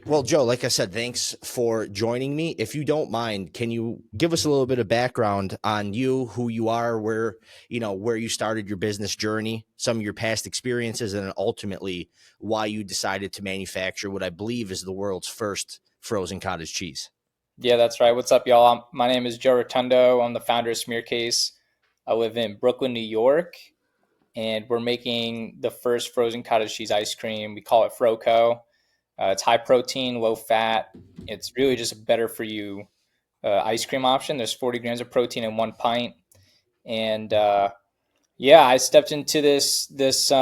Well, Joe, like I said, thanks for joining me. If you don't mind, can you give us a little bit of background on you, who you are, where you started your business journey, some of your past experiences, and then ultimately why you decided to manufacture what I believe is the world's first frozen cottage cheese? Yeah, that's right. What's up, y'all? My name is Joe Rotundo. I'm the founder of Smearcase. I live in Brooklyn, New York, and we're making the first frozen cottage cheese ice cream. We call it Froco. It's high protein, low fat. It's really just a better for you ice cream option. There's 40 grams of protein in one pint, and yeah, I stepped into this. It's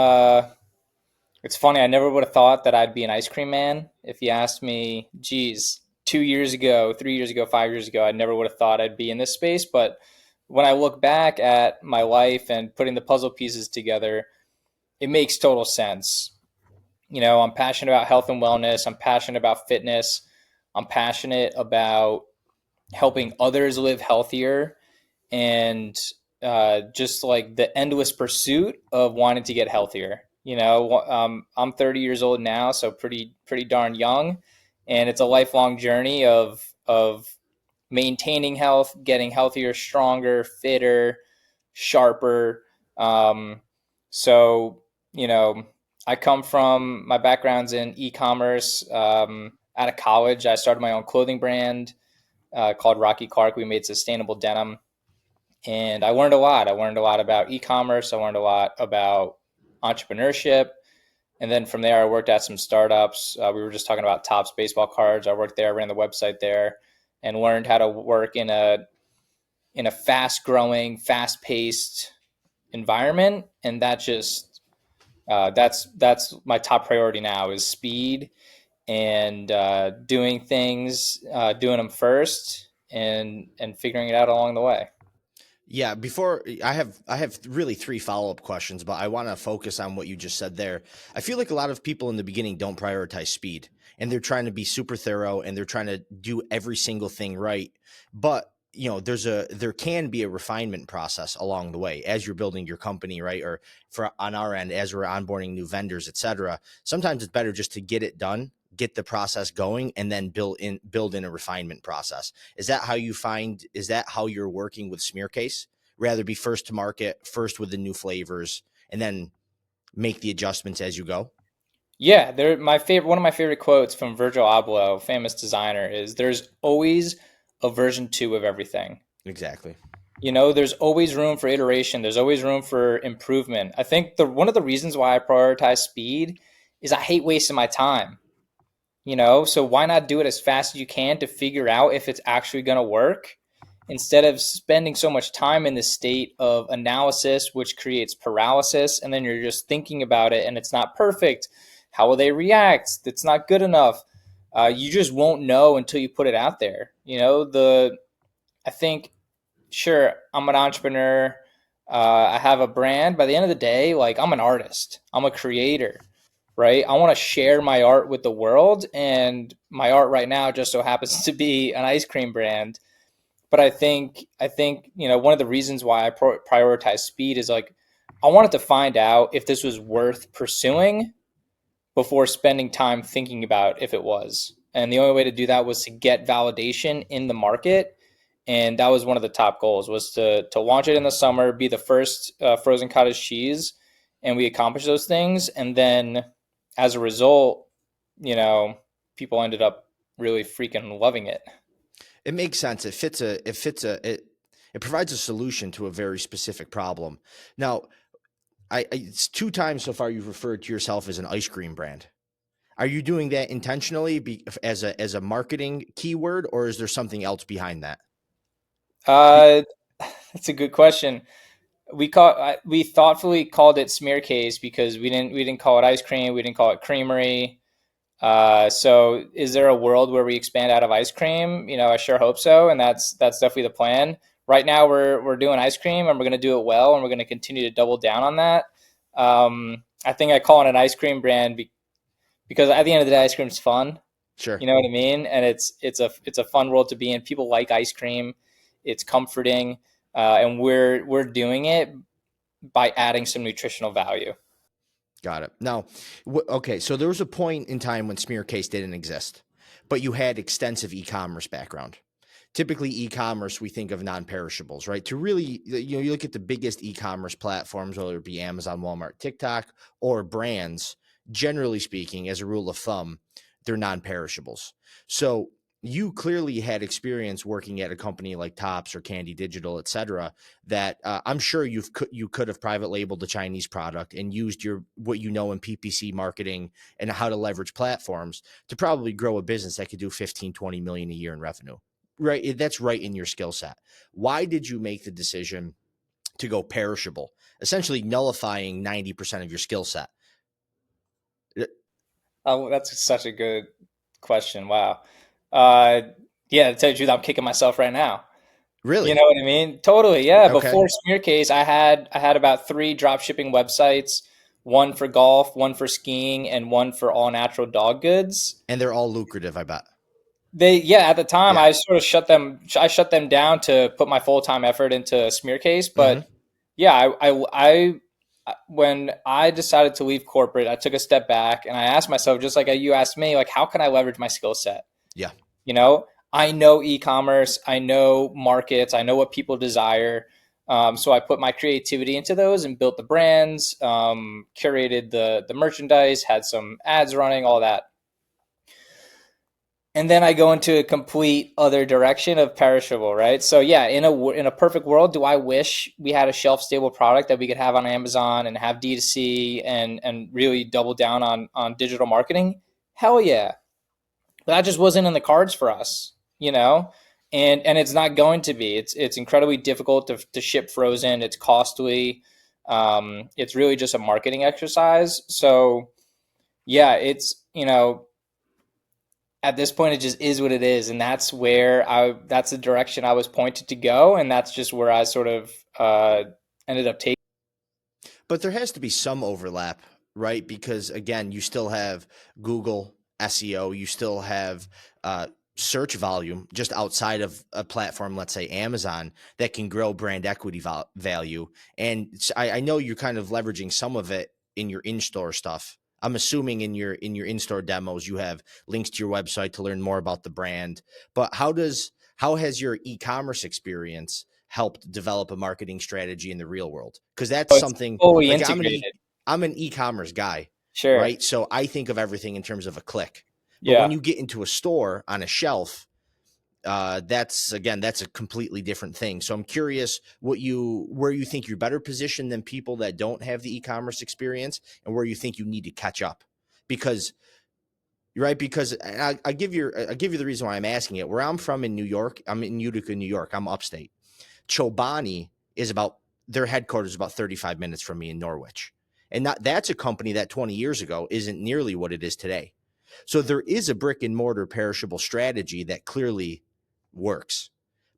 funny. I never would have thought that I'd be an ice cream man. If you asked me, geez, 2 years ago, 3 years ago, 5 years ago, I never would have thought I'd be in this space. But when I look back at my life and putting the puzzle pieces together, it makes total sense. I'm passionate about health and wellness. I'm passionate about fitness. I'm passionate about helping others live healthier and just like the endless pursuit of wanting to get healthier. I'm 30 years old now, so pretty darn young, and it's a lifelong journey of maintaining health, getting healthier, stronger, fitter, sharper. Um, so you know, I come from my background's in e-commerce. Out of college, I started my own clothing brand called Rocky Clark. We made sustainable denim, and I learned a lot. I learned a lot about e-commerce. I learned a lot about entrepreneurship, and then from there, I worked at some startups. We were just talking about Topps baseball cards. I worked there, I ran the website there, and learned how to work in a fast-growing, fast-paced environment. And that's my top priority now is speed and doing things, doing them first, and figuring it out along the way. Yeah, before I have really three follow-up questions, but I want to focus on what you just said there. I feel like a lot of people in the beginning don't prioritize speed and they're trying to be super thorough and they're trying to do every single thing right. But, there can be a refinement process along the way as you're building your company, right? Or for on our end as we're onboarding new vendors, et cetera. Sometimes it's better just to get it done, get the process going, and then build in a refinement process. Is that how you're working with Smearcase? Rather be first to market, first with the new flavors, and then make the adjustments as you go? Yeah, they're my favorite. One of my favorite quotes from Virgil Abloh, famous designer, is "There's always a version two of everything." Exactly. There's always room for iteration. There's always room for improvement. I think the one of the reasons why I prioritize speed is I hate wasting my time. So why not do it as fast as you can to figure out if it's actually going to work instead of spending so much time in this state of analysis, which creates paralysis, and then you're just thinking about it and it's not perfect. How will they react? It's not good enough. You just won't know until you put it out there. I think, sure, I'm an entrepreneur. I have a brand. By the end of the day, like, I'm an artist. I'm a creator, right? I want to share my art with the world, and my art right now just so happens to be an ice cream brand. But I think one of the reasons why I prioritize speed is like I wanted to find out if this was worth pursuing before spending time thinking about if it was. And the only way to do that was to get validation in the market. And that was one of the top goals was to launch it in the summer, be the first frozen cottage cheese, and we accomplished those things. And then as a result, you know, people ended up really freaking loving it. It makes sense. It provides a solution to a very specific problem. Now, it's two times so far you've referred to yourself as an ice cream brand. Are you doing that intentionally as a marketing keyword, or is there something else behind that? Uh, that's a good question. We thoughtfully called it smear case because we didn't call it ice cream, we didn't call it creamery. So is there a world where we expand out of ice cream? I sure hope so, and that's definitely the plan. Right now, we're doing ice cream, and we're going to do it well, and we're going to continue to double down on that. I think I call it an ice cream brand because at the end of the day, ice cream is fun. Sure. You know what I mean? And it's a fun world to be in. People like ice cream. It's comforting, and we're doing it by adding some nutritional value. Got it. Now, okay, so there was a point in time when Smearcase didn't exist. but you had extensive e-commerce background. Typically e-commerce, we think of non-perishables, right? To really, you look at the biggest e-commerce platforms, whether it be Amazon, Walmart, TikTok, or brands, generally speaking, as a rule of thumb, they're non-perishables. So you clearly had experience working at a company like Tops or Candy Digital, et cetera, that I'm sure you could have private labeled a Chinese product and used what you know in PPC marketing and how to leverage platforms to probably grow a business that could do 15, 20 million a year in revenue. Right. That's right in your skill set. Why did you make the decision to go perishable, essentially nullifying 90% of your skill set? Oh, that's such a good question. Wow. Uh, yeah, to tell you the truth, I'm kicking myself right now. You Really? know what I mean? Totally. Yeah. Okay. Before Smearcase, I had about three drop shipping websites, one for golf, one for skiing, and one for all natural dog goods. And they're all lucrative, I bet. Yeah, at the time Yeah. I sort of shut them down to put my full-time effort into Smearcase, Mm-hmm. but yeah, when I decided to leave corporate, I took a step back and I asked myself, just like you asked me, like, how can I leverage my skill set? Yeah. You know, I know e-commerce, I know markets, I know what people desire. So I put my creativity into those and built the brands, curated the merchandise, had some ads running, all that. And then I go into a complete other direction of perishable, right? So yeah, in a perfect world, do I wish we had a shelf stable product that we could have on Amazon and have D2C and really double down on digital marketing? Hell yeah. But that just wasn't in the cards for us, you know? And it's not going to be. It's incredibly difficult to ship frozen. It's costly. It's really just a marketing exercise. So yeah, at this point it just is what it is, and that's the direction I was pointed to go, and that's just where I sort of ended up taking. But there has to be some overlap, right? Because again, you still have Google SEO, you still have search volume just outside of a platform, let's say Amazon, that can grow brand equity value. And I know you're kind of leveraging some of it in your in-store stuff. I'm assuming in your in-store demos, you have links to your website to learn more about the brand. But how has your e-commerce experience helped develop a marketing strategy in the real world? Because that's So it's something fully like integrated. I'm an e-commerce guy, Sure. right? So I think of everything in terms of a click. But when Yeah. you get into a store on a shelf, that's a completely different thing. So I'm curious where you think you're better positioned than people that don't have the e-commerce experience, and where you think you need to catch up. Because right, because I give you the reason why I'm asking it. Where I'm from in New York, I'm in Utica, New York. I'm upstate. Chobani is about their headquarters is about 35 minutes from me in Norwich. And that's a company that 20 years ago isn't nearly what it is today. So there is a brick and mortar perishable strategy that clearly works.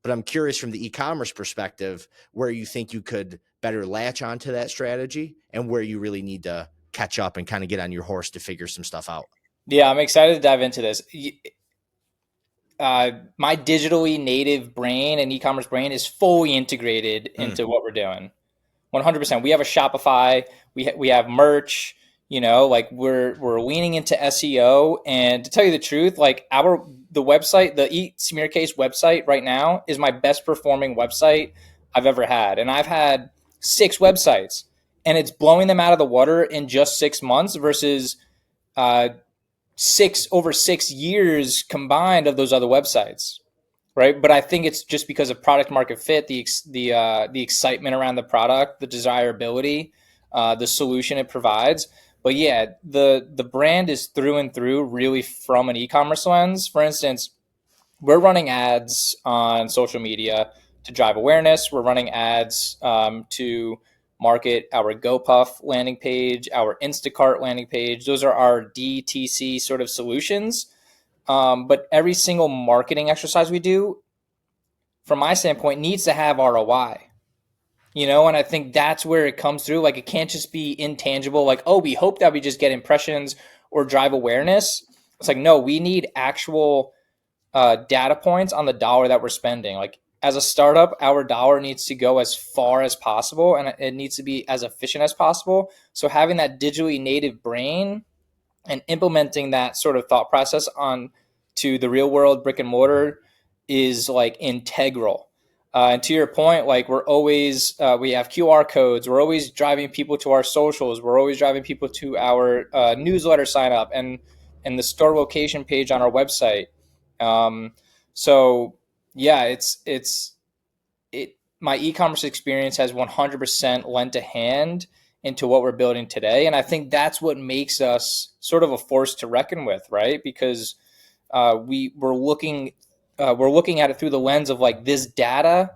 But I'm curious from the e-commerce perspective where you think you could better latch onto that strategy and where you really need to catch up and kind of get on your horse to figure some stuff out. Yeah, I'm excited to dive into this. My digitally native brain and e-commerce brain is fully integrated Mm, into what we're doing. 100%. We have a Shopify. We have merch. Like we're leaning into SEO. And to tell you the truth, like the website, the Eat Smearcase website right now is my best performing website I've ever had, and I've had 6 websites, and it's blowing them out of the water in just 6 months versus uh, 6 years combined of those other websites, right? But I think it's just because of product market fit, the excitement around the product, the desirability, the solution it provides. But yeah, the brand is through and through really from an e-commerce lens. For instance, we're running ads on social media to drive awareness. We're running ads to market our GoPuff landing page, our Instacart landing page. Those are our DTC sort of solutions. But every single marketing exercise we do, from my standpoint, needs to have ROI. And I think that's where it comes through. Like, it can't just be intangible, like, oh, we hope that we just get impressions or drive awareness. It's like, no, we need actual data points on the dollar that we're spending. Like, as a startup, our dollar needs to go as far as possible, and it needs to be as efficient as possible. So having that digitally native brain and implementing that sort of thought process on to the real world brick and mortar is like integral. And to your point, like we're always we have QR codes. We're always driving people to our socials. We're always driving people to our newsletter sign up and the store location page on our website. Um, so yeah, my e-commerce experience has 100% lent a hand into what we're building today, and I think that's what makes us sort of a force to reckon with, right? Because we're looking at it through the lens of like this data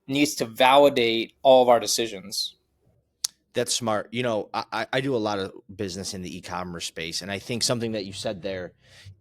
needs to validate all of our decisions. That's smart. I do a lot of business in the e-commerce space, and I think something that you said there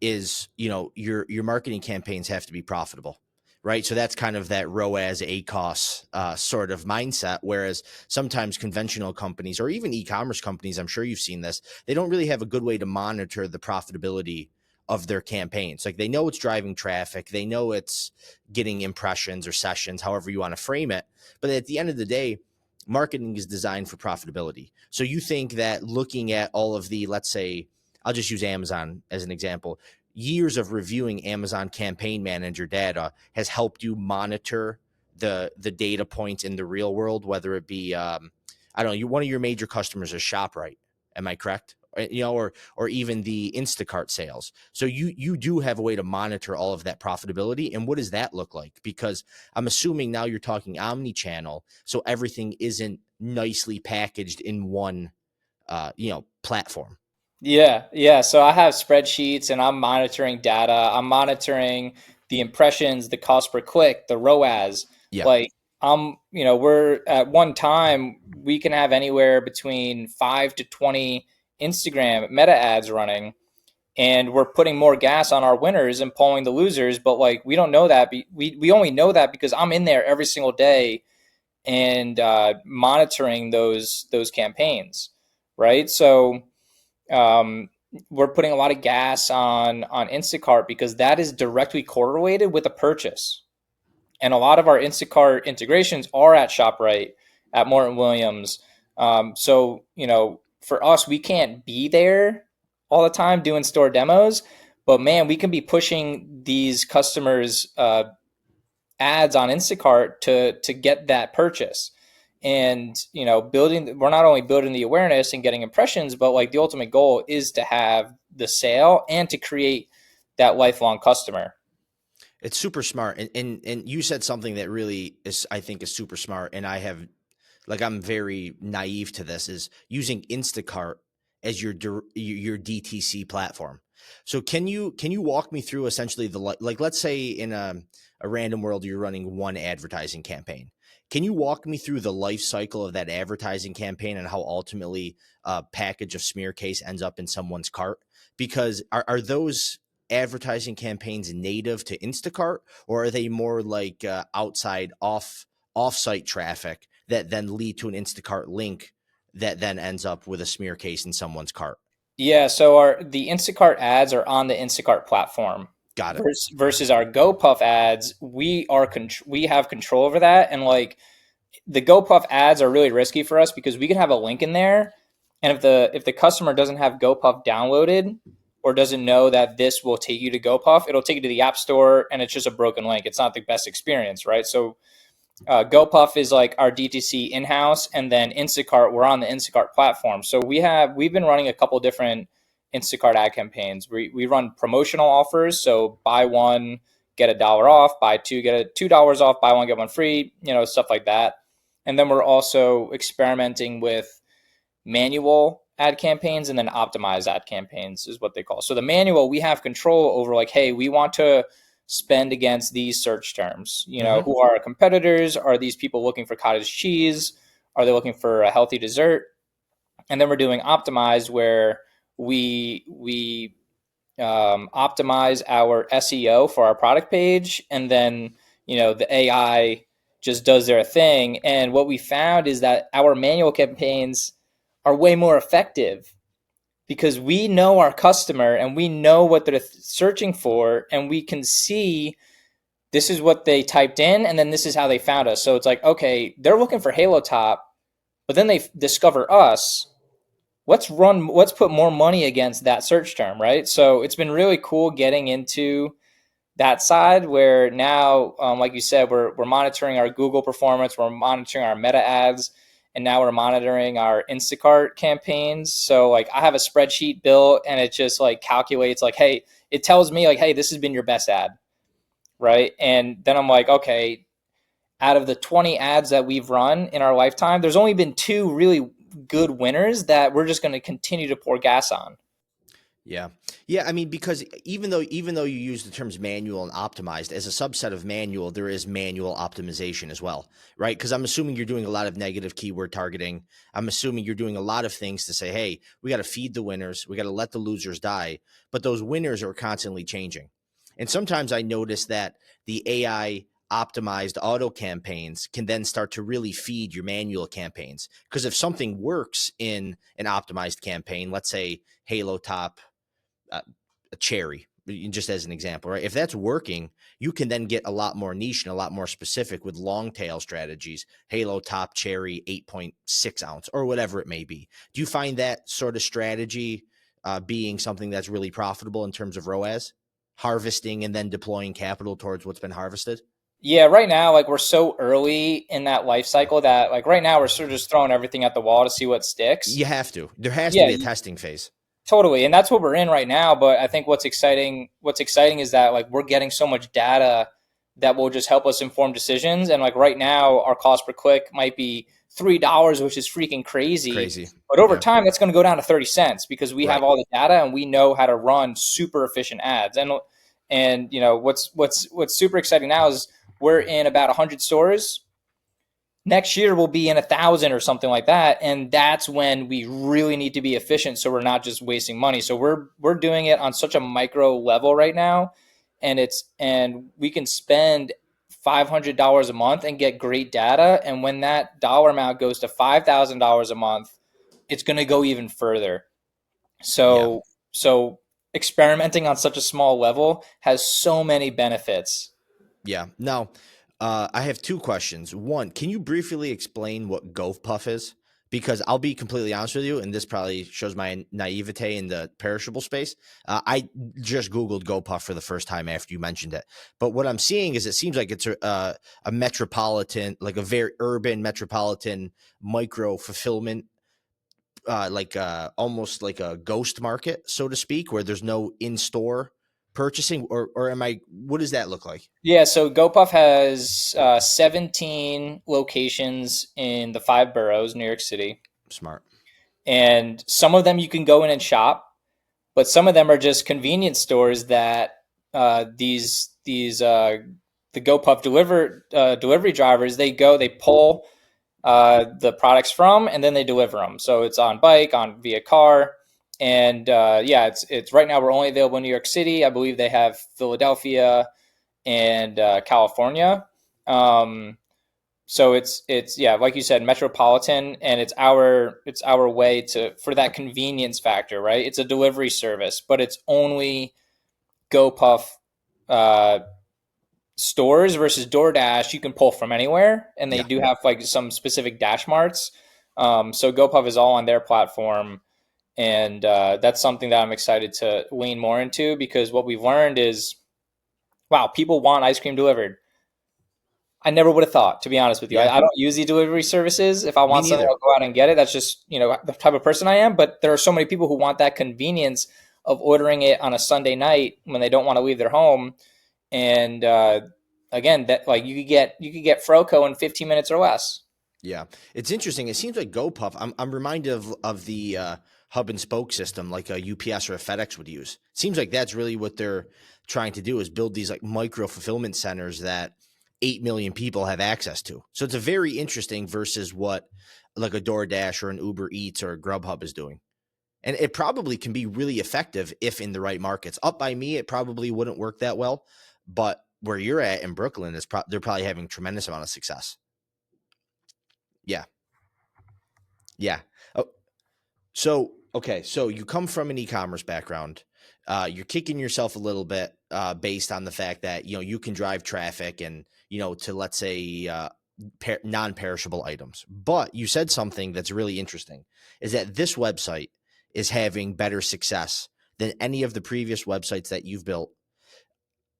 is, your marketing campaigns have to be profitable, right? So that's kind of that ROAS ACOS sort of mindset. Whereas sometimes conventional companies or even e-commerce companies, I'm sure you've seen this, they don't really have a good way to monitor the profitability of their campaigns. Like they know it's driving traffic, they know it's getting impressions or sessions, however you want to frame it. But at the end of the day, marketing is designed for profitability. So you think that looking at all of the, let's say, I'll just use Amazon as an example, years of reviewing Amazon campaign manager data has helped you monitor the data points in the real world, whether it be, I don't know, one of your major customers is ShopRite. Am I correct? Or even the Instacart sales. So you do have a way to monitor all of that profitability. And what does that look like? Because I'm assuming now you're talking omni-channel, so everything isn't nicely packaged in one platform. Yeah. So I have spreadsheets and I'm monitoring data. I'm monitoring the impressions, the cost per click, the ROAS. Yeah. Like we're at one time we can have anywhere between 5 to 20 Instagram meta ads running, and we're putting more gas on our winners and pulling the losers. But like we don't know that. We only know that because I'm in there every single day and monitoring those campaigns, right? So um, we're putting a lot of gas on Instacart because that is directly correlated with a purchase. And a lot of our Instacart integrations are at ShopRite, at Morton Williams. So, for us, we can't be there all the time doing store demos, but man, we can be pushing these customers ads on Instacart to get that purchase. And we're not only building the awareness and getting impressions, but like the ultimate goal is to have the sale and to create that lifelong customer. It's super smart. And you said something that really is, I think, is super smart. And I'm very naive to this, is using Instacart as your DTC platform. So can you walk me through essentially like let's say in a random world you're running one advertising campaign. Can you walk me through the life cycle of that advertising campaign and how ultimately a package of Smearcase ends up in someone's cart? Because are those advertising campaigns native to Instacart, or are they more like outside off-site traffic that then lead to an Instacart link that then ends up with a Smearcase in someone's cart? Yeah, so the Instacart ads are on the Instacart platform Got it. versus our GoPuff ads. We have control over that, and like the GoPuff ads are really risky for us because we can have a link in there, and if the customer doesn't have GoPuff downloaded or doesn't know that this will take you to GoPuff, it'll take you to the App Store, and it's just a broken link. It's not the best experience, right? So GoPuff is like our DTC in-house, and then Instacart, we're on the Instacart platform. So we've been running a couple different Instacart ad campaigns. We run promotional offers, so buy one get $1 off, buy two get $2 off, buy one get one free, stuff like that. And then we're also experimenting with manual ad campaigns and then optimized ad campaigns is what they call. So the manual, we have control over, like, hey, we want to spend against these search terms. Mm-hmm. Who are our competitors? Are these people looking for cottage cheese? Are they looking for a healthy dessert? And then we're doing optimized, where we optimize our SEO for our product page, and then the AI just does their thing. And what we found is that our manual campaigns are way more effective because we know our customer and we know what they're searching for, and we can see this is what they typed in and then this is how they found us. So it's like, okay, they're looking for Halo Top, but then they discover us. Let's put more money against that search term, right? So it's been really cool getting into that side where now, like you said, we're monitoring our Google performance, we're monitoring our Meta ads, and now we're monitoring our Instacart campaigns. So like I have a spreadsheet built, and it just like calculates like, hey, it tells me like, hey, this has been your best ad, right? And then I'm like, okay, out of the 20 ads that we've run in our lifetime, there's only been two really good winners that we're just going to continue to pour gas on. Yeah. Yeah, I mean, because even though you use the terms manual and optimized, as a subset of manual, there is manual optimization as well, right? Because I'm assuming you're doing a lot of negative keyword targeting. I'm assuming you're doing a lot of things to say, hey, we got to feed the winners, we got to let the losers die. But those winners are constantly changing. And sometimes I notice that the AI optimized auto campaigns can then start to really feed your manual campaigns. Because if something works in an optimized campaign, let's say Halo Top, uh, a cherry, just as an example, right? If that's working, you can then get a lot more niche and a lot more specific with long tail strategies, Halo Top Cherry 8.6 ounce or whatever it may be. Do you find that sort of strategy being something that's really profitable in terms of ROAS, harvesting and then deploying capital towards what's been harvested? Yeah, right now, like we're so early in that life cycle that like right now we're sort of just throwing everything at the wall to see what sticks. You have to. There has to Yeah, be a testing phase. totally. And that's what we're in right now. But I think what's exciting is that like we're getting so much data that will just help us inform decisions. And like right now, our cost per click might be $3, which is freaking It's crazy. crazy. But over Yeah. time, that's going to go down to 30 cents because we have Right. all the data and we know how to run super efficient ads. And you know what's super exciting now is we're in about 100 stores. Next year we'll be in 1,000 or something like that, and that's when we really need to be efficient so we're not just wasting money. So we're doing it on such a micro level right now, and we can spend $500 a month and get great data, and when that dollar amount goes to $5,000 a month, it's going to go even further. Yeah. So experimenting on such a small level has so many benefits. Yeah. Now, I have two questions. One, can you briefly explain what GovPuff is? Because I'll be completely honest with you, and this probably shows my naivete in the perishable space. I just Googled GoPuff for the first time after you mentioned it. But what I'm seeing is it seems like it's a metropolitan, like a very urban metropolitan micro fulfillment, almost like a ghost market, so to speak, where there's no in store purchasing, or am I? What does that look like? Yeah, so GoPuff has 17 locations in the five boroughs, New York City. Smart. And some of them you can go in and shop, but some of them are just convenience stores that these the GoPuff delivery drivers, they pull the products from, and then they deliver them. So it's on bike, on via car, and yeah, it's right now we're only available in New York City. I believe they have Philadelphia and California. Um, so it's yeah, like you said, metropolitan, and it's our way to for that convenience factor, right? It's a delivery service, but it's only GoPuff uh, stores versus DoorDash. You can pull from anywhere, and they Yeah. do have like some specific dash marts. So GoPuff is all on their platform, and that's something that I'm excited to lean more into because what we've learned is, wow, people want ice cream delivered. I never would have thought, to be honest with you. Yeah. I don't use the delivery services. If I Me want something, neither. I'll go out and get it. That's just, the type of person I am. But there are so many people who want that convenience of ordering it on a Sunday night when they don't want to leave their home. And again, that like you could get Froco in 15 minutes or less. Yeah, it's interesting. It seems like GoPuff. I'm reminded of the hub and spoke system, like a UPS or a FedEx would use. Seems like that's really what they're trying to do is build these like micro fulfillment centers that 8 million people have access to. So it's a very interesting versus what like a DoorDash or an Uber Eats or a Grubhub is doing. And it probably can be really effective if in the right markets. Up by me, it probably wouldn't work that well, but where you're at in Brooklyn is they're probably having tremendous amount of success. Yeah. Yeah. Oh, so okay, so you come from an e-commerce background. You're kicking yourself a little bit based on the fact that you can drive traffic and to, let's say, non-perishable items. But you said something that's really interesting: is that this website is having better success than any of the previous websites that you've built.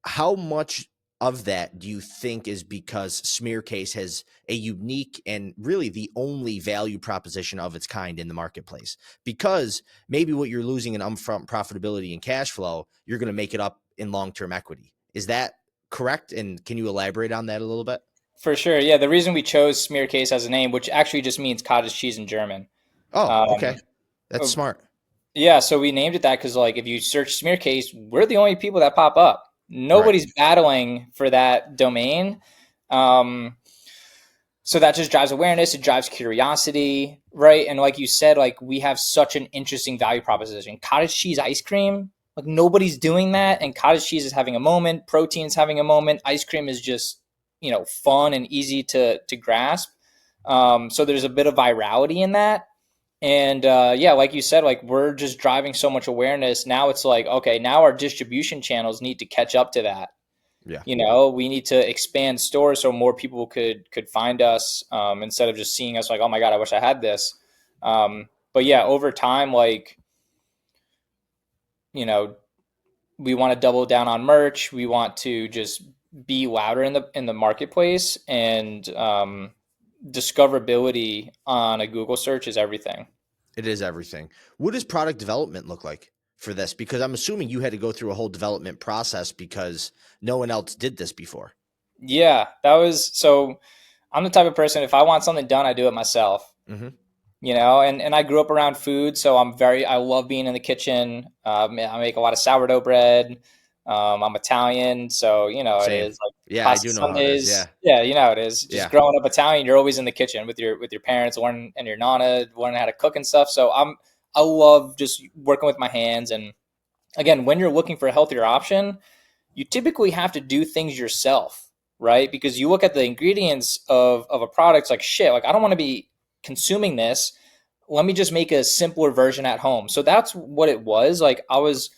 how much of that do you think is because Smearcase has a unique and really the only value proposition of its kind in the marketplace? Because maybe what you're losing in upfront profitability and cash flow, you're going to make it up in long-term equity. Is that correct? And can you elaborate on that a little bit? For sure. Yeah. The reason we chose Smearcase as a name, which actually just means cottage cheese in German. Oh, okay. Um, That's uh, smart. yeah. So we named it that because, like, if you search Smearcase, we're the only people that pop up. Right. Nobody's battling for that domain. Um, so that just drives awareness. It drives curiosity, right? And like you said, like, we have such an interesting value proposition. Cottage cheese ice cream, like, nobody's doing that. And cottage cheese is having a moment. Protein's having a moment. Ice cream is just, fun and easy to grasp. So there's a bit of virality in that. And yeah, like you said, like, we're just driving so much awareness. Now it's like, okay, now our distribution channels need to catch up to that. Yeah. We need to expand stores so more people could find us, instead of just seeing us like, oh my god, I wish I had this. But yeah, over time, like, you know, we want to double down on merch. We want to just be louder in the marketplace, and discoverability on a Google search is everything. It is everything. What does product development look like for this? Because I'm assuming you had to go through a whole development process because no one else did this before. Yeah, that was so. I'm the type of person, if I want something done, I do it myself. Mm-hmm. And I grew up around food, so I love being in the kitchen. I make a lot of sourdough bread. I'm Italian, so it Same. is like Yeah, I pasta do know how it is. Sundays. Yeah. Yeah, it is. Just Yeah. growing up Italian, you're always in the kitchen with your parents, learning, and your nonna learning how to cook and stuff. So I love just working with my hands. And again, when you're looking for a healthier option, you typically have to do things yourself, right? Because you look at the ingredients of a product, it's like, shit, like, I don't want to be consuming this. Let me just make a simpler version at home. So that's what it was. Like, I was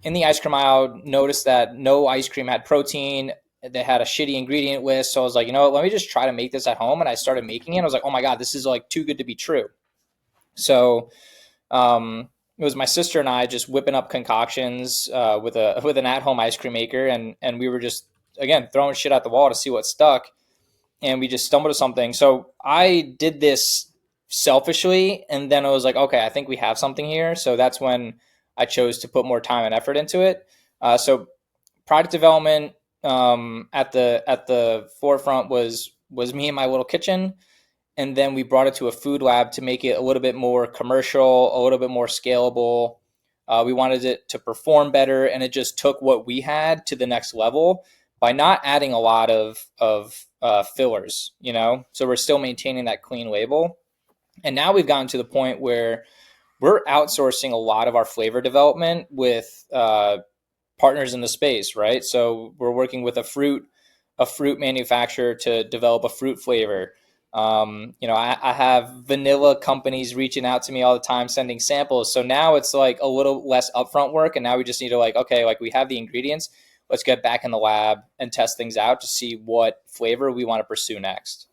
in the ice cream aisle, noticed that no ice cream had protein. They had a shitty ingredient list. So I was like, let me just try to make this at home. And I started making it. I was like, oh my God, this is like too good to be true. So it was my sister and I just whipping up concoctions, with an at home ice cream maker, and we were just, again, throwing shit at the wall to see what stuck, and we just stumbled to something. So I did this selfishly, and then I was like, okay, I think we have something here. So that's when I chose to put more time and effort into it. So product development, at the forefront was me in my little kitchen, and then we brought it to a food lab to make it a little bit more commercial, a little bit more scalable. We wanted it to perform better, and it just took what we had to the next level by not adding a lot of fillers. So we're still maintaining that clean label. And now we've gotten to the point where we're outsourcing a lot of our flavor development with partners in the space, right? So we're working with a fruit manufacturer to develop a fruit flavor. I have vanilla companies reaching out to me all the time, sending samples. So now it's like a little less upfront work, and now we just need to, like, okay, like, we have the ingredients. Let's get back in the lab and test things out to see what flavor we want to pursue next.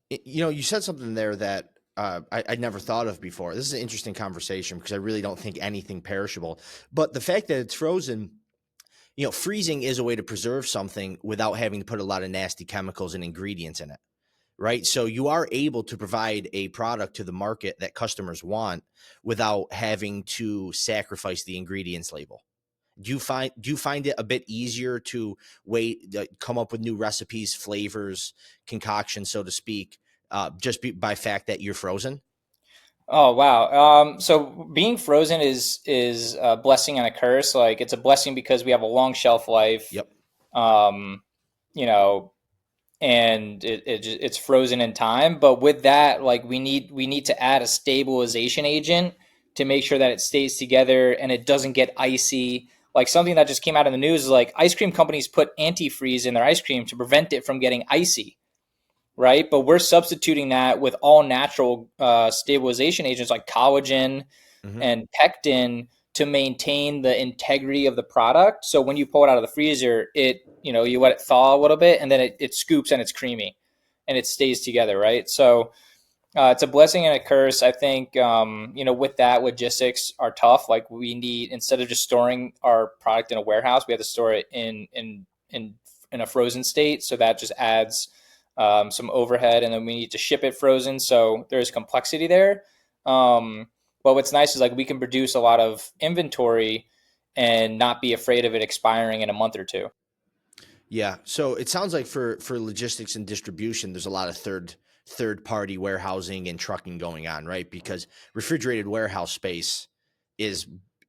You said something there that I never thought of before. This is an interesting conversation because I really don't think anything perishable. But the fact that it's frozen, freezing is a way to preserve something without having to put a lot of nasty chemicals and ingredients in it. Right. So you are able to provide a product to the market that customers want without having to sacrifice the ingredients label. Do you find it a bit easier to come up with new recipes, flavors, concoctions, so to speak, by fact that you're frozen? Oh wow. So being frozen is a blessing and a curse. Like, it's a blessing because we have a long shelf life. Yep. Um, you know, and it's frozen in time. But with that, like, we need to add a stabilization agent to make sure that it stays together and it doesn't get icy. Like, something that just came out in the news is, like, ice cream companies put antifreeze in their ice cream to prevent it from getting icy, right? But we're substituting that with all natural stabilization agents like collagen Hmm. and pectin to maintain the integrity of the product. So when you pull it out of the freezer, you let it thaw a little bit, and then it scoops and it's creamy and it stays together, right? So It's a blessing and a curse. I think, with that, logistics are tough. Like we need, instead of just storing our product in a warehouse, we have to store it in a frozen state. So that just adds some overhead, and then we need to ship it frozen. So there's complexity there. Um, but what's nice is like we can produce a lot of inventory and not be afraid of it expiring in a month or two. Yeah. So it sounds like for logistics and distribution, there's a lot of third party warehousing and trucking going on, right? Because refrigerated warehouse space is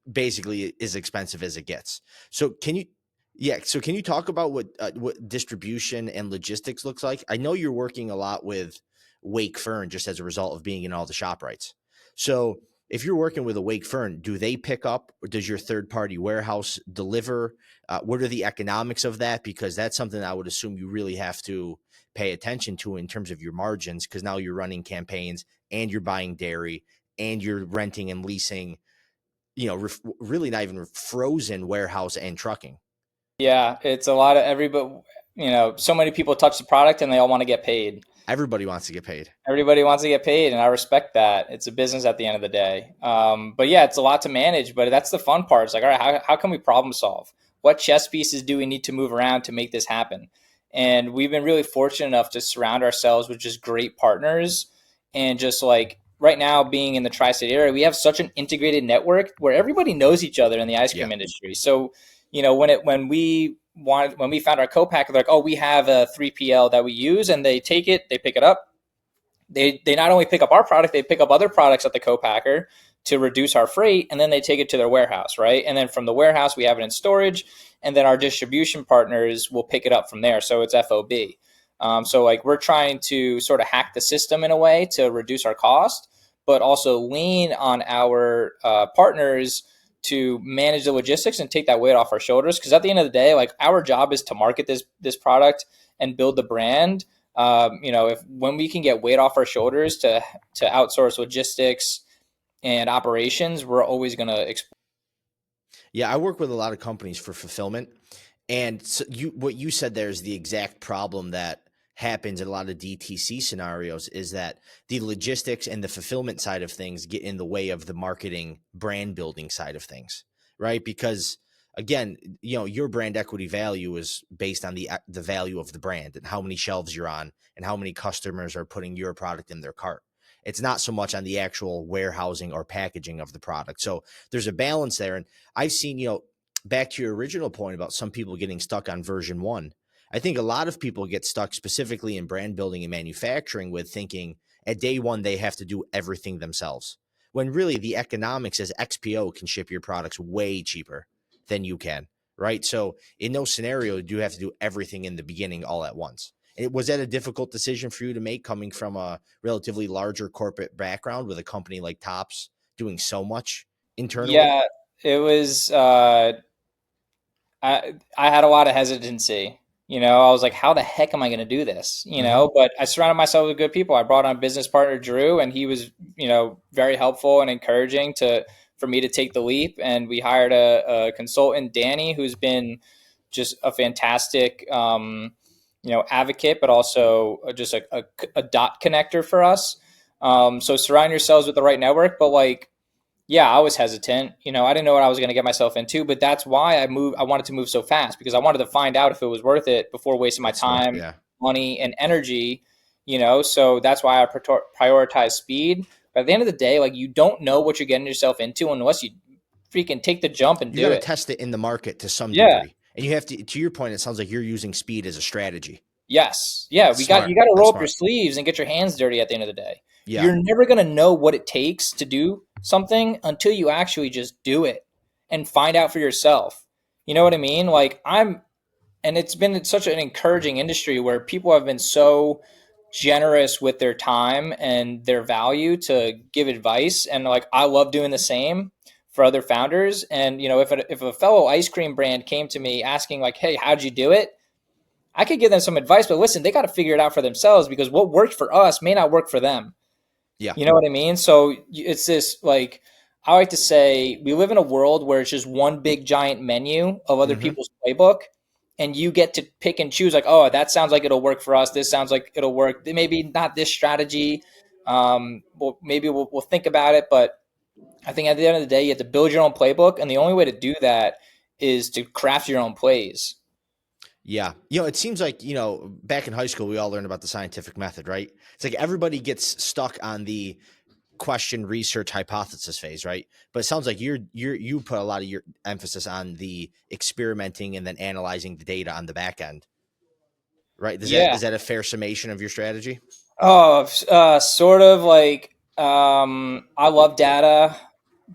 basically as expensive as it gets. So can you yeah, so can you talk about what distribution and logistics looks like? I know you're working a lot with Wake Fern just as a result of being in all the shop rights. So if you're working with a Wake Fern, do they pick up or does your third party warehouse deliver? What are the economics of that? Because that's something I would assume you really have to pay attention to in terms of your margins, because now you're running campaigns and you're buying dairy and you're renting and leasing, really not even frozen warehouse and trucking. Yeah, it's a lot of everybody. So many people touch the product and they all want to get paid. Everybody wants to get paid. Everybody wants to get paid, and I respect that. It's a business at the end of the day. But yeah, it's a lot to manage, but that's the fun part. It's like, all right, how can we problem solve? What chess pieces do we need to move around to make this happen? And we've been really fortunate enough to surround ourselves with just great partners. And just like right now, being in the tri-state area, we have such an integrated network where everybody knows each other in the ice Yeah. cream industry. So, when we found our co-packer, they're like, oh, we have a 3PL that we use, and they take it, they pick it up, they not only pick up our product, they pick up other products at the co-packer to reduce our freight, and then they take it to their warehouse, right? And then from the warehouse, we have it in storage, and then our distribution partners will pick it up from there. So it's FOB. So like we're trying to sort of hack the system in a way to reduce our cost, but also lean on our partners to manage the logistics and take that weight off our shoulders. Because at the end of the day, like our job is to market this product and build the brand. If when we can get weight off our shoulders to outsource logistics and operations, we're always going to explore. Yeah, I work with a lot of companies for fulfillment, and so what you said there is the exact problem that happens in a lot of DTC scenarios is that the logistics and the fulfillment side of things get in the way of the marketing brand building side of things, right? Because again, your brand equity value is based on the value of the brand and how many shelves you're on and how many customers are putting your product in their cart. It's not so much on the actual warehousing or packaging of the product. So there's a balance there. And I've seen, back to your original point about some people getting stuck on version one. I think a lot of people get stuck specifically in brand building and manufacturing with thinking at day one they have to do everything themselves. When really the economics as XPO can ship your products way cheaper than you can, right? So in those scenarios, you have to do everything in the beginning all at once. Was that a difficult decision for you to make coming from a relatively larger corporate background with a company like Tops doing so much internally? Yeah, it was. I had a lot of hesitancy. I was like, how the heck am I going to do this? Mm-hmm. But I surrounded myself with good people. I brought on business partner Drew, and he was, very helpful and encouraging for me to take the leap. And we hired a consultant, Danny, who's been just a fantastic, advocate, but also just a dot connector for us. So surround yourselves with the right network, but like yeah, I was hesitant. I didn't know what I was going to get myself into, but that's why I wanted to move so fast because I wanted to find out if it was worth it before wasting my That's smart. time, Yeah. money, and energy. So that's why I prioritize speed. But at the end of the day, like you don't know what you're getting yourself into unless you freaking take the jump and You got do to it. test it in the market to some Yeah. degree. And you have to your point, it sounds like you're using speed as a strategy. Yes. Yeah. That's You smart. got to That's roll up your smart. sleeves and get your hands dirty at the end of the day. Yeah. You're never going to know what it takes to do something until you actually just do it and find out for yourself. You know what I mean? And it's been such an encouraging industry where people have been so generous with their time and their value to give advice. And like, I love doing the same for other founders. And, if a fellow ice cream brand came to me asking like, hey, how'd you do it? I could give them some advice, but listen, they got to figure it out for themselves because what worked for us may not work for them. Yeah. You know what I mean? So it's this like, I like to say we live in a world where it's just one big giant menu of other Mm-hmm. people's playbook. And you get to pick and choose like, oh, that sounds like it'll work for us. This sounds like it'll work. Maybe not this strategy. Well, maybe we'll think about it, but I think at the end of the day, you have to build your own playbook, and the only way to do that is to craft your own plays. Yeah. It seems like, back in high school, we all learned about the scientific method, right? It's like everybody gets stuck on the question, research, hypothesis phase, right? But it sounds like you put a lot of your emphasis on the experimenting and then analyzing the data on the back end, right? Yeah. Is that a fair summation of your strategy? Oh, sort of like I love data,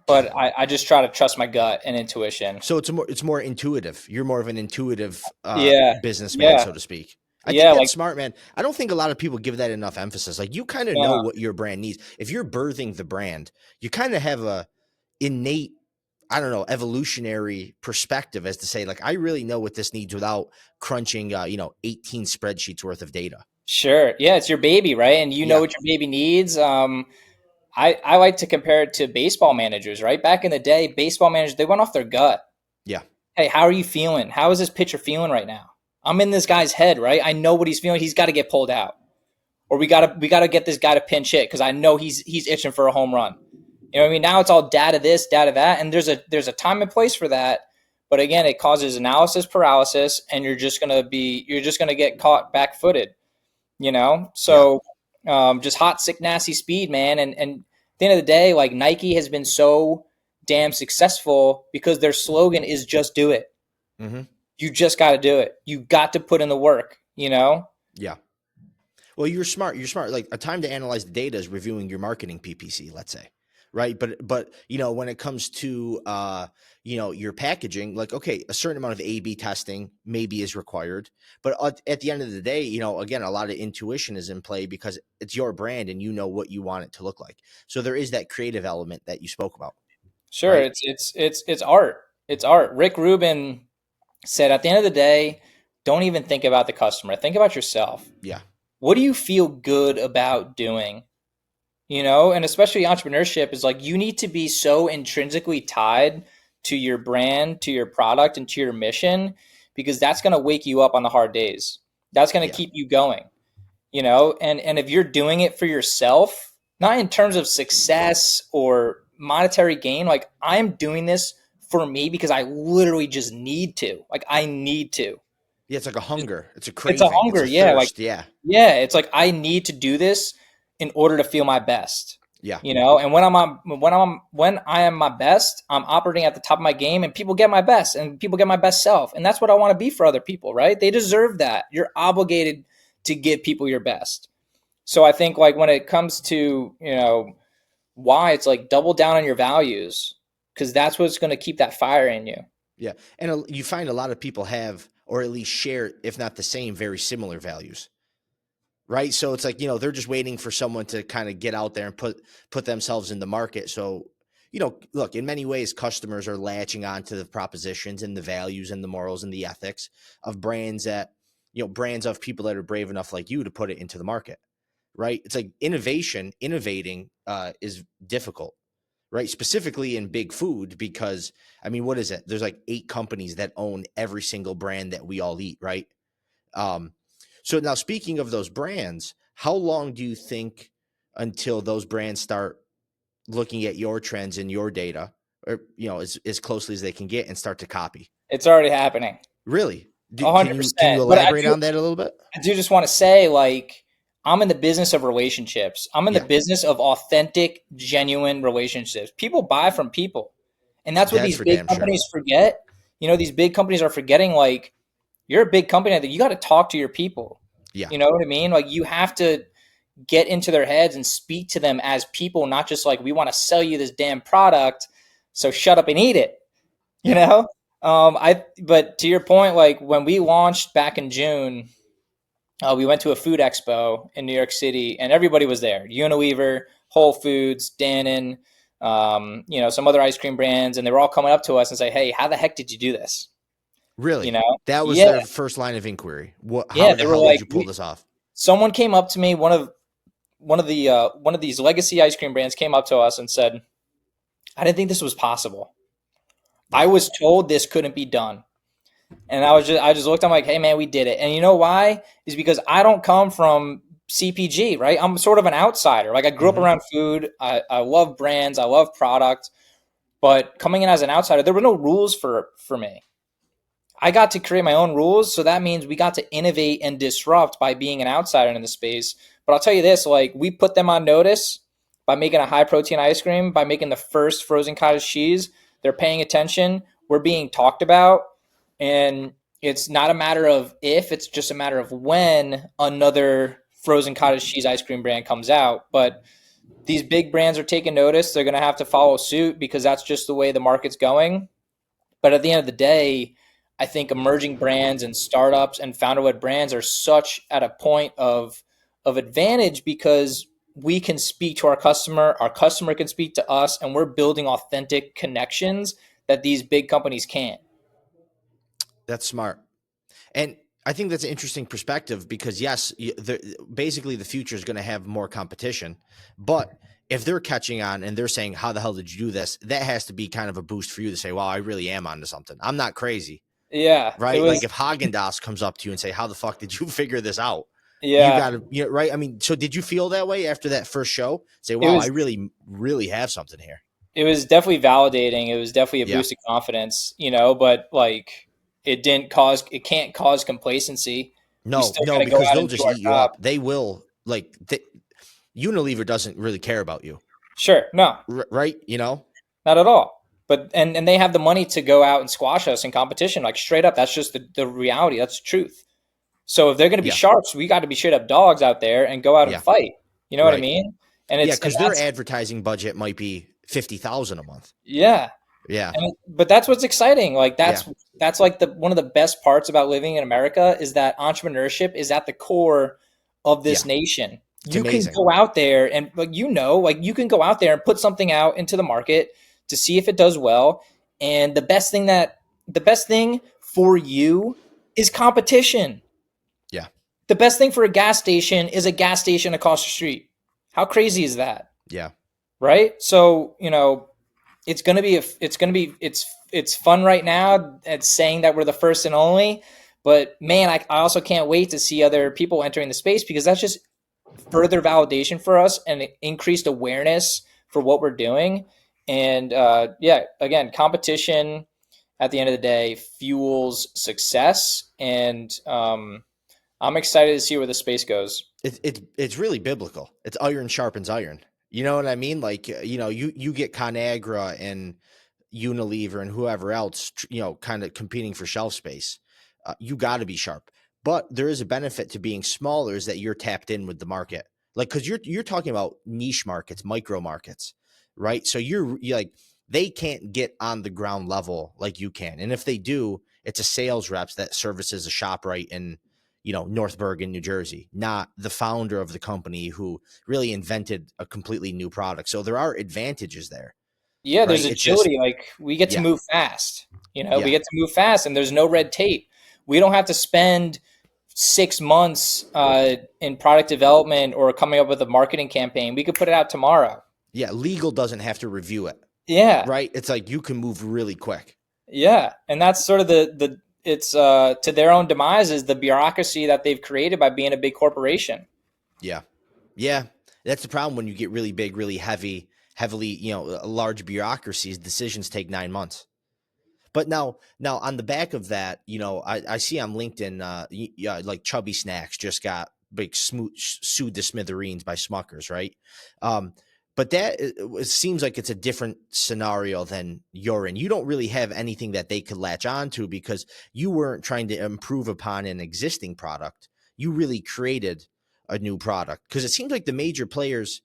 but I just try to trust my gut and intuition. So it's more intuitive. You're more of an intuitive Yeah, businessman, yeah, so to speak. I think yeah. that's Like, smart, man. I don't think a lot of people give that enough emphasis. Like you kind of know no, what your brand needs. If you're birthing the brand, you kind of have a innate, I don't know, evolutionary perspective as to say, like, I really know what this needs without crunching, 18 spreadsheets worth of data. sure. Yeah, it's your baby, right? And you know Yeah, what your baby needs. I like to compare it to baseball managers, right? Back in the day, baseball managers, they went off their gut. yeah, Hey, how are you feeling? How is this pitcher feeling right now? I'm in this guy's head, right? I know what he's feeling. He's got to get pulled out, or we gotta get this guy to pinch hit because I know he's itching for a home run. You know what I mean? Now it's all data this, data that, and there's a time and place for that. But again, it causes analysis paralysis, and you're just gonna get caught back footed. yeah. So just hot, sick, nasty speed, man. And at the end of the day, like Nike has been so damn successful because their slogan is just do it. Hmm. You just got to do it. You got to put in the work. Yeah. Well, you're smart. You're smart. Like a time to analyze the data is reviewing your marketing PPC, let's say. Right. But when it comes to your packaging, like, okay, a certain amount of A/B testing maybe is required. But at the end of the day, again, a lot of intuition is in play because it's your brand and you know what you want it to look like. So there is that creative element that you spoke about, Sure, right? it's art. It's art. Rick Rubin said at the end of the day, don't even think about the customer. Think about yourself. Yeah. What do you feel good about doing? And especially entrepreneurship is like you need to be so intrinsically tied to your brand, to your product, and to your mission because that's going to wake you up on the hard days. That's going to Yeah. keep you going. And if you're doing it for yourself, not in terms of success or monetary gain, like I'm doing this for me because I literally just need to. Like I need to. Yeah. It's like a hunger. It's a It's a craving. It's hunger, a yeah. Like thirst. Yeah. yeah, it's like I need to do this in order to feel my best. Yeah. And when I am my best, I'm operating at the top of my game and people get my best and people get my best self. And that's what I want to be for other people, right? They deserve that. You're obligated to give people your best. So I think like when it comes to why it's like double down on your values because that's what's going to keep that fire in you. Yeah. And you find a lot of people have, or at least share, if not the same, very similar values. Right. So it's like, they're just waiting for someone to kind of get out there and put themselves in the market. So, look, in many ways, customers are latching on to the propositions and the values and the morals and the ethics of brands brands of people that are brave enough like you to put it into the market. Right. It's like innovating is difficult. Right. Specifically in big food, because I mean, what is it? There's like 8 companies that own every single brand that we all eat. Right. Um, so now speaking of those brands, how long do you think until those brands start looking at your trends and your data, or as closely as they can get and start to copy? It's already happening. Really? Can you 100%. But I elaborate do on that a little bit? I do just want to say, like, I'm in the business of relationships. I'm in the Yeah, business of authentic, genuine relationships. People buy from people. And that's what that's these for big damn sure. companies forget. These big companies are forgetting, like, you're a big company that you got to talk to your people. Yeah, You know what I mean? Like, you have to get into their heads and speak to them as people, not just like, we want to sell you this damn product. So shut up and eat it. You yeah, know? But to your point, like, when we launched back in June, we went to a food expo in New York City, and everybody was there. Unilever, Whole Foods, Dannon, some other ice cream brands, and they were all coming up to us and say, "Hey, how the heck did you do this?" You really. know? That was Yeah, their first line of inquiry. yeah. How They the were hell did like, you pull this off? someone came up to me. One of these legacy ice cream brands came up to us and said, "I didn't think this was possible. I Yeah, was told this couldn't be done." And I just looked, I'm like, hey man, we did it. And you know why? Is because I don't come from CPG, right? I'm sort of an outsider. Like I grew up Hmm. around food. I love brands. I love product. But coming in as an outsider, there were no rules for me. I got to create my own rules. So that means we got to innovate and disrupt by being an outsider in the space. But I'll tell you this, like we put them on notice by making a high protein ice cream, by making the first frozen cottage cheese. They're paying attention. We're being talked about. And it's not a matter of if, it's just a matter of when another frozen cottage cheese ice cream brand comes out. But these big brands are taking notice. They're going to have to follow suit because that's just the way the market's going. But at the end of the day, I think emerging brands and startups and founder-led brands are such at a point of advantage because we can speak to our customer can speak to us, and we're building authentic connections that these big companies can't. That's smart. And I think that's an interesting perspective because yes, basically the future is going to have more competition, but if they're catching on and they're saying, "How the hell did you do this?" That has to be kind of a boost for you to say, "Well, I really am onto something. I'm not crazy." Yeah, it Right? Like was. if Haagen Dazs comes up to you and say, "How the fuck did you figure this out?" You Yeah, got to, right? I mean, so did you feel that way after that first show? Say, it "Wow, I was. really, really have something here." It was definitely validating. It was definitely a Yeah. boost of confidence, but like it can't cause complacency. We No, still no, got to go because out they'll and do just our eat you job. up. They will Unilever doesn't really care about you, Sure, no, right? not at all. But and they have the money to go out and squash us in competition, like straight up. That's just the reality. That's the truth. So if they're going to be Yeah, sharks, we got to be straight up dogs out there and go out and yeah, fight. You know what I right. mean? Yeah, And because their that's advertising budget might be 50,000 a month. yeah. Yeah, But that's what's exciting. Like yeah, that's like the one of the best parts about living in America is that entrepreneurship is at the core of this yeah. nation. It's You can amazing. go out there and like you can go out there and put something out into the market to see if it does well. And the best thing for you is competition. Yeah, The best thing for a gas station is a gas station across the street. How crazy is that? yeah, Right? So, it's fun right now at saying that we're the first and only, but man, I also can't wait to see other people entering the space because that's just further validation for us and increased awareness for what we're doing. And yeah, again, competition at the end of the day fuels success, and I'm excited to see where the space goes. it's really biblical. It's iron sharpens iron. You know what I mean? Like you get ConAgra and Unilever and whoever else, kind of competing for shelf space. You got to be sharp. But there is a benefit to being smaller is that you're tapped in with the market. Like cuz you're talking about niche markets, micro markets, right? So you're like they can't get on the ground level like you can. And if they do, it's a sales reps that services a shop right in North Bergen, New Jersey, not the founder of the company who really invented a completely new product. So there are advantages there, Yeah, there's right? It's just agility. Like we get to yeah, move fast. We yeah, get to move fast, and there's no red tape. We don't have to spend 6 months in product development or coming up with a marketing campaign. We could put it out tomorrow. yeah. Legal doesn't have to review it, Yeah, right? It's like you can move really quick. yeah, and that's sort of the it's to their own demise is the bureaucracy that they've created by being a big corporation. Yeah, yeah. That's the problem when you get really big, really heavily, large bureaucracies. Decisions take 9 months. But now on the back of that, I see on LinkedIn, yeah, like Chubby Snacks just got big sued to smithereens by Smuckers, right? Um, but it seems like it's a different scenario than you're in. You don't really have anything that they could latch on to because you weren't trying to improve upon an existing product. You really created a new product because it seems like the major players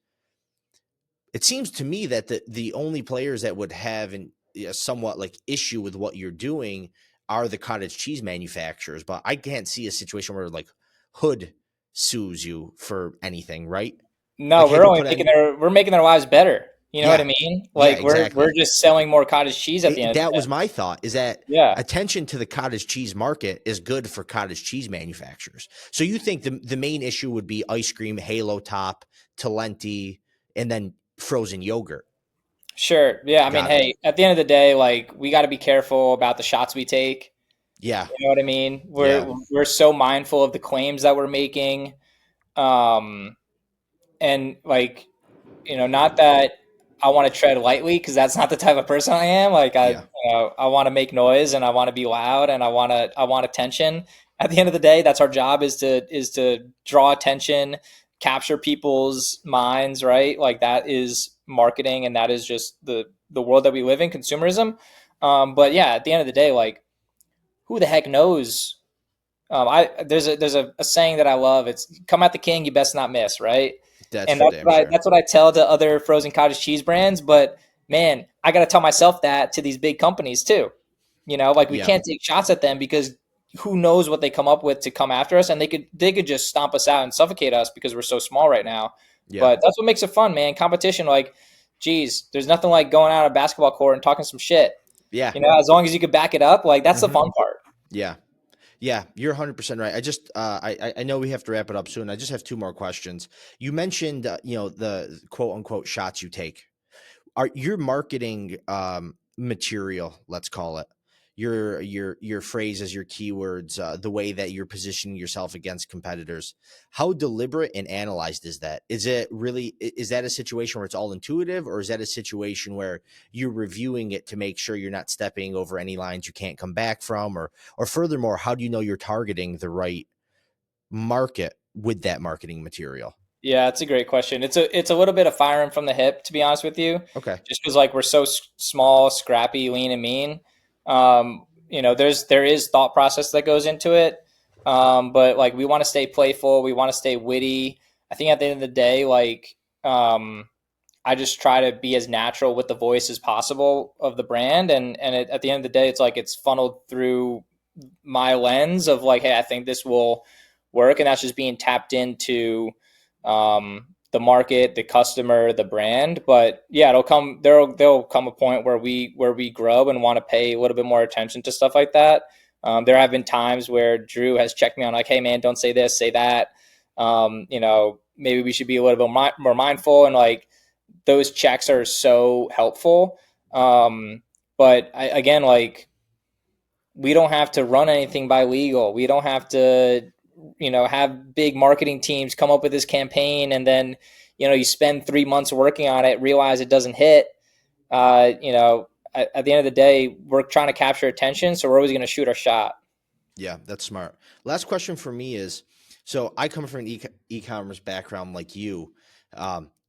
it seems to me that the only players that would have a somewhat like issue with what you're doing are the cottage cheese manufacturers, but I can't see a situation where like Hood sues you for anything, right? No, Like, have you put any? we're making their lives better. You know what I Yeah, mean? yeah, Like we're exactly. just selling more cottage cheese at the end of the That day. was my thought. Is that Yeah. attention to the cottage cheese market is good for cottage cheese manufacturers? So you think the main issue would be ice cream, Halo Top, Talenti, and then frozen yogurt? Sure. Yeah. I mean, Got it. hey, at the end of the day, like we got to be careful about the shots we take. Yeah, You know what I mean? yeah. We're so mindful of the claims that we're making. Um, and like, not that I want to tread lightly because that's not the type of person I am. Like Yeah. I want to make noise and I want to be loud and I want attention. At the end of the day, that's our job is to draw attention, capture people's minds, right? Like that is marketing and that is just the world that we live in, consumerism. But yeah, at the end of the day, like who the heck knows. I there's a saying that I love. It's come at the king, you best not miss, right? That's And for damn sure. that's what I tell to other frozen cottage cheese brands. But man, I got to tell myself that to these big companies too. Like we Yeah. can't take shots at them because who knows what they come up with to come after us, and they could just stomp us out and suffocate us because we're so small right now. Yeah. But that's what makes it fun, man. Competition, like, geez, there's nothing like going out on a basketball court and talking some shit. Yeah. As long as you can back it up, like that's the Hmm. fun part. Yeah. Yeah, you're 100% right. I just I know we have to wrap it up soon. I just have two more questions. You mentioned the quote unquote shots you take. Are your marketing material, let's call it, your phrases, your keywords, the way that you're positioning yourself against competitors, how deliberate and analyzed is that? Is it really, is that a situation where it's all intuitive, or is that a situation where you're reviewing it to make sure you're not stepping over any lines you can't come back from? Or furthermore, how do you know you're targeting the right market with that marketing material? Yeah, it's a great question. It's a little bit of firing from the hip, to be honest with you, Okay. just because like we're so small, scrappy, lean, and mean. There is thought process that goes into it, but like we want to stay playful, we want to stay witty. I think at the end of the day, like I just try to be as natural with the voice as possible of the brand, and at the end of the day, it's like it's funneled through my lens of like, hey, I think this will work, and that's just being tapped into the market, the customer, the brand. But yeah, it'll come. There'll come a point where we grow and want to pay a little bit more attention to stuff like that. There have been times where Drew has checked me on like, hey man, don't say this, say that. Maybe we should be a little bit more mindful, and like those checks are so helpful. But again, like we don't have to run anything by legal. We don't have to, have big marketing teams come up with this campaign and then, you spend 3 months working on it, realize it doesn't hit. At the end of the day, we're trying to capture attention, so we're always going to shoot our shot. Yeah, that's smart. Last question for me is, so I come from an e-commerce background like you.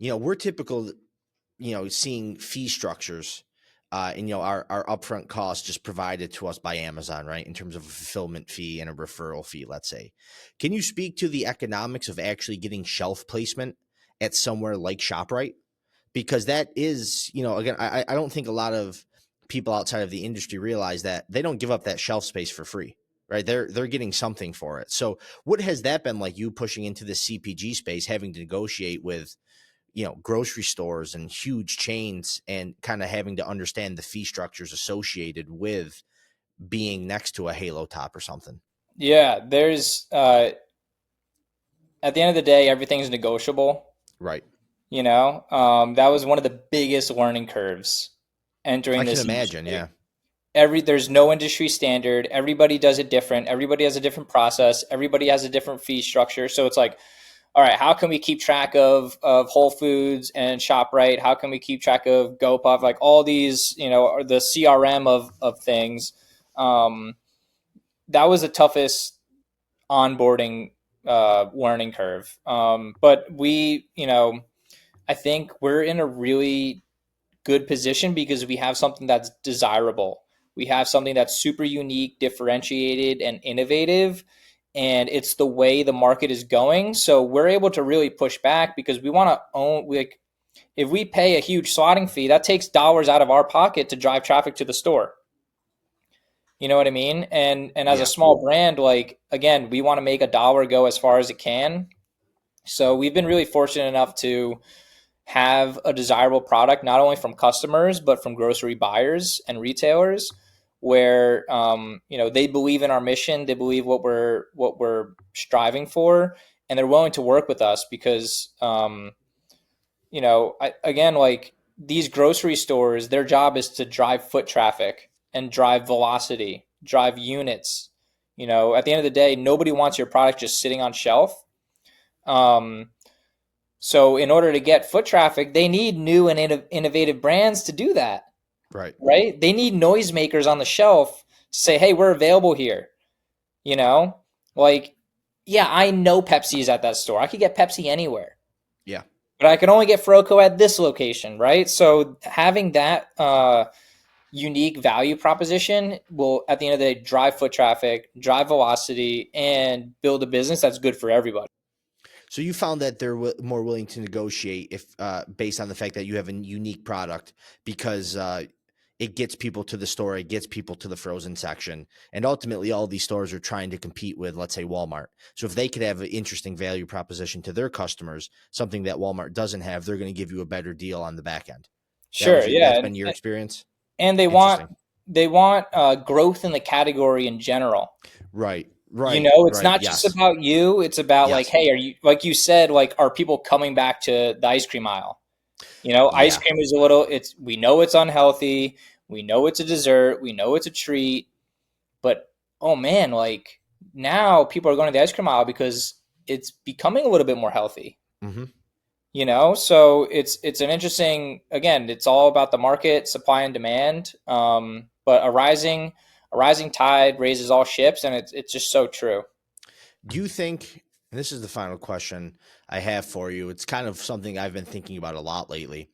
We're typical, seeing fee structures, and our upfront costs just provided to us by Amazon, right? In terms of a fulfillment fee and a referral fee, let's say. Can you speak to the economics of actually getting shelf placement at somewhere like ShopRite? Because that is, again, I don't think a lot of people outside of the industry realize that they don't give up that shelf space for free, right? They're getting something for it. So what has that been like, you pushing into the CPG space, having to negotiate with, grocery stores and huge chains, and kind of having to understand the fee structures associated with being next to a Halo Top or something? Yeah, there's at the end of the day, everything's negotiable. Right. That was one of the biggest learning curves I entering can this imagine. industry. Yeah. There's no industry standard. Everybody does it different. Everybody has a different process. Everybody has a different fee structure. So it's like, all right, how can we keep track of Whole Foods and ShopRite? How can we keep track of GoPuff? Like all these, are the CRM of things. Um, that was the toughest onboarding learning curve. But I think we're in a really good position because we have something that's desirable. We have something that's super unique, differentiated, and innovative. And it's the way the market is going. So we're able to really push back because we want to own, like, if we pay a huge slotting fee, that takes dollars out of our pocket to drive traffic to the store. You know what I mean? And as a Yeah. small brand, like, again, we want to make a dollar go as far as it can. So we've been really fortunate enough to have a desirable product, not only from customers, but from grocery buyers and retailers, where they believe in our mission, they believe what we're striving for, and they're willing to work with us because again, like these grocery stores, their job is to drive foot traffic and drive velocity, drive units. At the end of the day, nobody wants your product just sitting on shelf. So in order to get foot traffic, they need new and innovative brands to do that, Right. right? They need noisemakers on the shelf to say, "Hey, we're available here." You know, like, yeah, I know Pepsi is at that store. I could get Pepsi anywhere, Yeah. but I can only get Froco at this location, right? So having that unique value proposition will, at the end of the day, drive foot traffic, drive velocity, and build a business that's good for everybody. So you found that they're more willing to negotiate if based on the fact that you have a unique product because it gets people to the store, it gets people to the frozen section, and ultimately all these stores are trying to compete with, let's say, Walmart. So if they could have an interesting value proposition to their customers, something that Walmart doesn't have, they're going to give you a better deal on the back end. Sure, That's yeah, been your experience. and Interesting. they want growth in the category in general. Right. You Right. know, it's Right. not just Yes. about you. It's about like, Yes. hey, are you, like you said, like, are people coming back to the ice cream aisle? You know, ice Yeah. cream is a little, it's, we know it's unhealthy. We know it's a dessert. We know it's a treat. But, oh man, like, now people are going to the ice cream aisle because it's becoming a little bit more healthy. Hmm. You know, so it's an interesting, again, it's all about the market, supply and demand. But a rising tide raises all ships, and it's just so true. Do you think, and this is the final question I have for you, it's kind of something I've been thinking about a lot lately.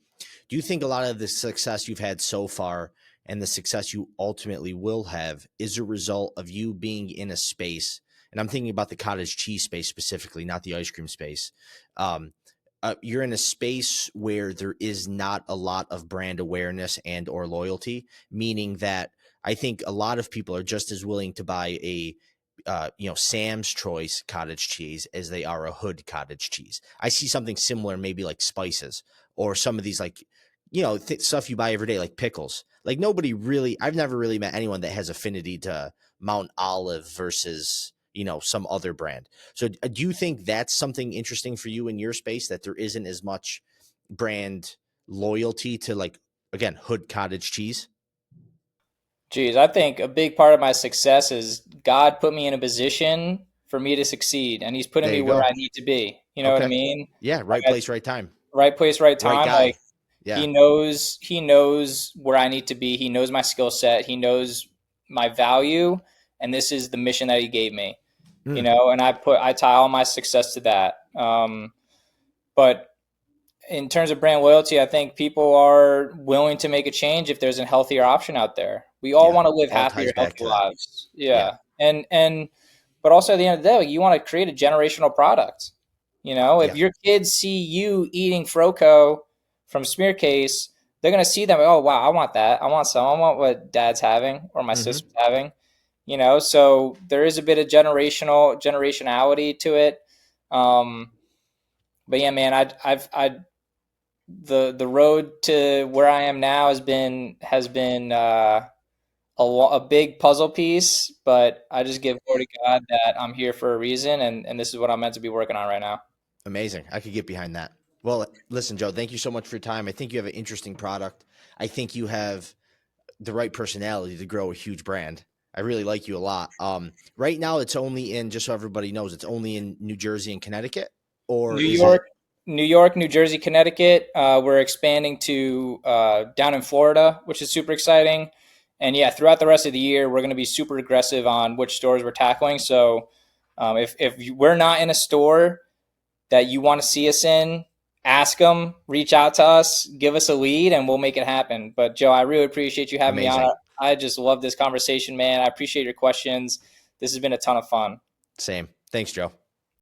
Do you think a lot of the success you've had so far and the success you ultimately will have is a result of you being in a space? And I'm thinking about the cottage cheese space specifically, not the ice cream space. Um, you're in a space where there is not a lot of brand awareness and or loyalty, meaning that I think a lot of people are just as willing to buy a Sam's Choice cottage cheese as they are a Hood cottage cheese. I see something similar, maybe like spices or some of these like, stuff you buy every day, like pickles. Like nobody really, I've never really met anyone that has affinity to Mount Olive versus, some other brand. So do you think that's something interesting for you in your space that there isn't as much brand loyalty to like, again, Hood cottage cheese? Geez, I think a big part of my success is God put me in a position for me to succeed, and He's putting There me you where go. I need to be. You know what I Okay. mean? Yeah. Like, Right place, right time. right place, right Right time. Like, guy. Yeah. he knows where I need to be. He knows my skill set. He knows my value, and this is the mission that He gave me. You Mm, know, and I tie all my success to that. But in terms of brand loyalty, I think people are willing to make a change if there's a healthier option out there. We all yeah. want to live All happier, ties back healthy to that. lives. Yeah. Yeah. But also at the end of the day, you want to create a generational product. You know, if Yeah. your kids see you eating Froco from Smearcase, they're going to see them. Oh, wow, I want that. I want some. I want what dad's having or my Hmm. sister's having. You know, so there is a bit of generationality to it. Um, but yeah, man, the road to where I am now has been a big puzzle piece, but I just give glory to God that I'm here for a reason, and this is what I'm meant to be working on right now. Amazing. I could get behind that. Well, listen, Joe, thank you so much for your time. I think you have an interesting product. I think you have the right personality to grow a huge brand. I really like you a lot. Right now, it's only in, just so everybody knows, it's only in New Jersey and Connecticut, or New is it? York, New York, New Jersey, Connecticut. We're expanding to down in Florida, which is super exciting. And yeah, throughout the rest of the year, we're going to be super aggressive on which stores we're tackling. So if we're not in a store that you want to see us in, ask them, reach out to us, give us a lead, and we'll make it happen. But Joe, I really appreciate you having me on. Amazing. I just love this conversation, man. I appreciate your questions. This has been a ton of fun. Same. Thanks, Joe.